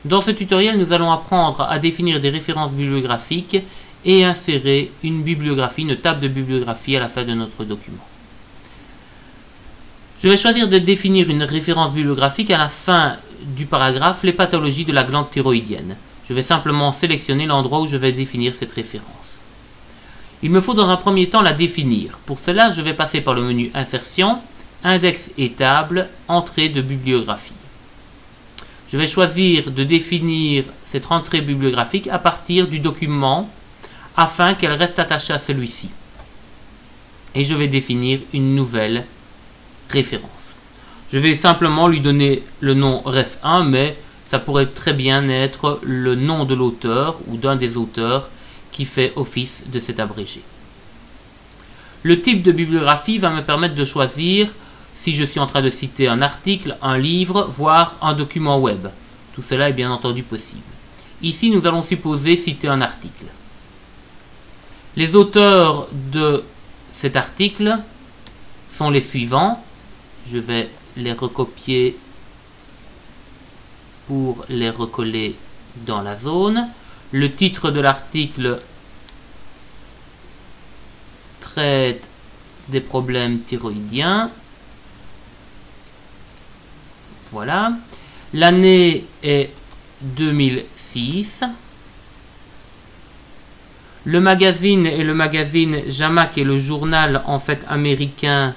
Dans ce tutoriel, nous allons apprendre à définir des références bibliographiques et insérer une bibliographie, une table de bibliographie à la fin de notre document. Je vais choisir de définir une référence bibliographique à la fin du paragraphe « Les pathologies de la glande thyroïdienne ». Je vais simplement sélectionner l'endroit où je vais définir cette référence. Il me faut dans un premier temps la définir. Pour cela, je vais passer par le menu « Insertion »,« Index et table »,« Entrée de bibliographie ». Je vais choisir de définir cette entrée bibliographique à partir du document afin qu'elle reste attachée à celui-ci. Et je vais définir une nouvelle référence. Je vais simplement lui donner le nom ref1, mais ça pourrait très bien être le nom de l'auteur ou d'un des auteurs qui fait office de cet abrégé. Le type de bibliographie va me permettre de choisir si je suis en train de citer un article, un livre, voire un document web. Tout cela est bien entendu possible. Ici, nous allons supposer citer un article. Les auteurs de cet article sont les suivants. Je vais les recopier pour les recoller dans la zone. Le titre de l'article traite des problèmes thyroïdiens. Voilà. L'année est 2006. Le magazine est le magazine JAMA, qui est le journal en fait américain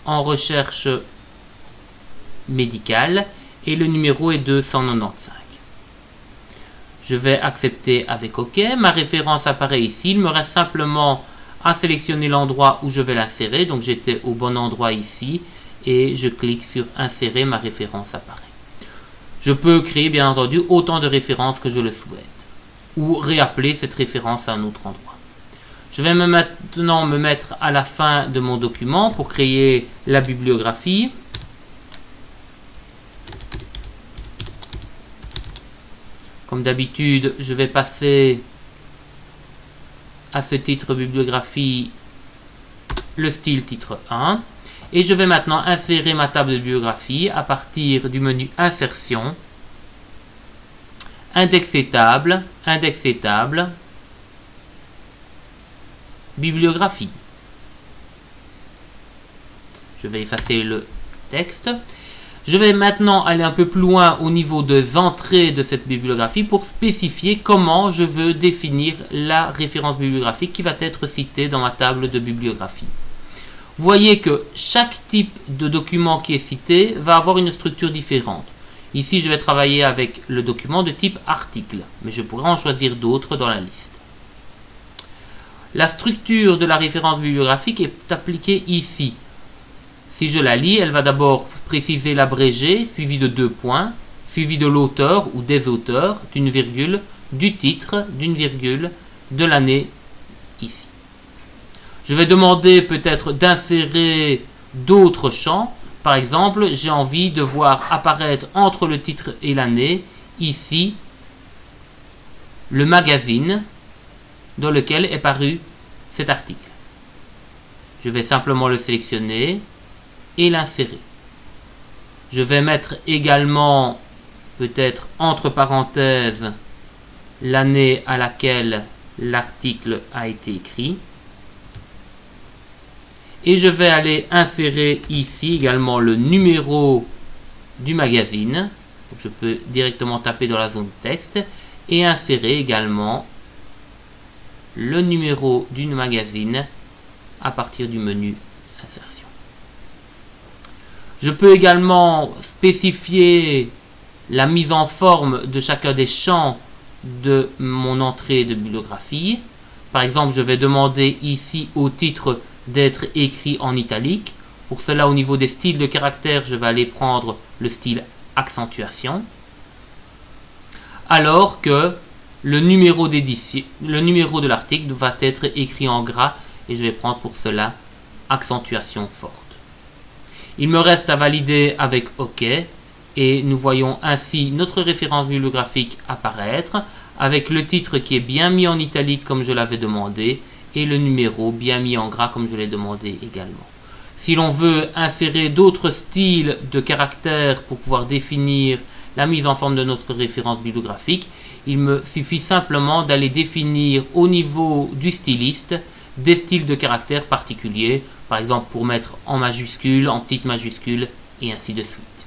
en recherche médicale, et le numéro est 295. Je vais accepter avec OK. Ma référence apparaît ici. Il me reste simplement à sélectionner l'endroit où je vais l'insérer. Donc j'étais au bon endroit ici et je clique sur insérer, ma référence apparaît. Je peux créer bien entendu autant de références que je le souhaite ou réappeler cette référence à un autre endroit. Je vais maintenant me mettre à la fin de mon document pour créer la bibliographie. Comme d'habitude, je vais passer à ce titre bibliographie le style titre 1. Et je vais maintenant insérer ma table de bibliographie à partir du menu Insertion, Indexer table, Bibliographie. Je vais effacer le texte. Je vais maintenant aller un peu plus loin au niveau des entrées de cette bibliographie pour spécifier comment je veux définir la référence bibliographique qui va être citée dans ma table de bibliographie. Vous voyez que chaque type de document qui est cité va avoir une structure différente. Ici, je vais travailler avec le document de type article, mais je pourrais en choisir d'autres dans la liste. La structure de la référence bibliographique est appliquée ici. Si je la lis, elle va d'abord préciser l'abrégé, suivi de 2 points, suivi de l'auteur ou des auteurs, d'une virgule, du titre, d'une virgule, de l'année, ici. Je vais demander peut-être d'insérer d'autres champs. Par exemple, j'ai envie de voir apparaître entre le titre et l'année, ici, le magazine dans lequel est paru cet article. Je vais simplement le sélectionner et l'insérer. Je vais mettre également, peut-être entre parenthèses, l'année à laquelle l'article a été écrit. Et je vais aller insérer ici également le numéro du magazine. Donc je peux directement taper dans la zone texte et insérer également le numéro du magazine à partir du menu Insertion. Je peux également spécifier la mise en forme de chacun des champs de mon entrée de bibliographie. Par exemple, je vais demander ici au titre d'être écrit en italique. Pour cela, au niveau des styles de caractères, je vais aller prendre le style accentuation. Alors que le numéro d'édition, le numéro de l'article va être écrit en gras et je vais prendre pour cela accentuation forte. Il me reste à valider avec OK et nous voyons ainsi notre référence bibliographique apparaître avec le titre qui est bien mis en italique comme je l'avais demandé et le numéro bien mis en gras comme je l'ai demandé également. Si l'on veut insérer d'autres styles de caractères pour pouvoir définir la mise en forme de notre référence bibliographique. Il me suffit simplement d'aller définir au niveau du styliste des styles de caractères particuliers, par exemple pour mettre en majuscule, en petite majuscule, et ainsi de suite.